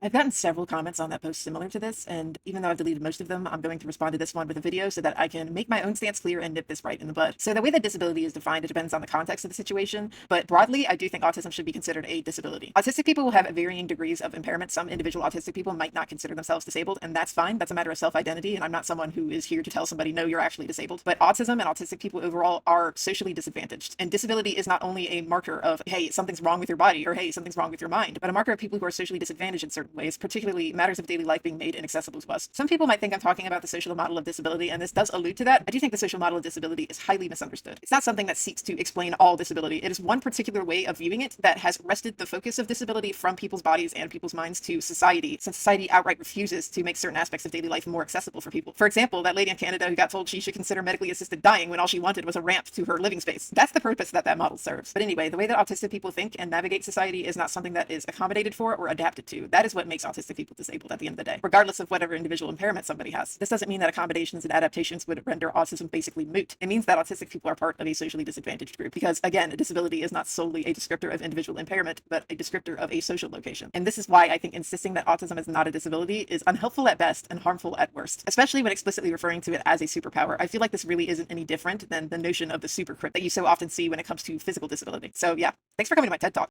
I've gotten several comments on that post similar to this, and even though I've deleted most of them, I'm going to respond to this one with a video so that I can make my own stance clear and nip this right in the bud. So the way that disability is defined, it depends on the context of the situation, but broadly, I do think autism should be considered a disability. Autistic people will have varying degrees of impairment. Some individual autistic people might not consider themselves disabled, and that's fine. That's a matter of self-identity, and I'm not someone who is here to tell somebody, no, you're actually disabled. But autism and autistic people overall are socially disadvantaged, and disability is not only a marker of, hey, something's wrong with your body, or hey, something's wrong with your mind, but a marker of people who are socially disadvantaged in certain ways, particularly matters of daily life being made inaccessible to us. Some people might think I'm talking about the social model of disability, and this does allude to that. I do think the social model of disability is highly misunderstood. It's not something that seeks to explain all disability. It is one particular way of viewing it that has wrested the focus of disability from people's bodies and people's minds to society, since society outright refuses to make certain aspects of daily life more accessible for people. For example, that lady in Canada who got told she should consider medically assisted dying when all she wanted was a ramp to her living space. That's the purpose that that model serves. But anyway, the way that autistic people think and navigate society is not something that is accommodated for or adapted to. That is what makes autistic people disabled at the end of the day, regardless of whatever individual impairment somebody has. This doesn't mean that accommodations and adaptations would render autism basically moot. It means that autistic people are part of a socially disadvantaged group because, again, a disability is not solely a descriptor of individual impairment, but a descriptor of a social location. And this is why I think insisting that autism is not a disability is unhelpful at best and harmful at worst, especially when explicitly referring to it as a superpower. I feel like this really isn't any different than the notion of the super crit that you so often see when it comes to physical disability. So yeah, thanks for coming to my TED Talk.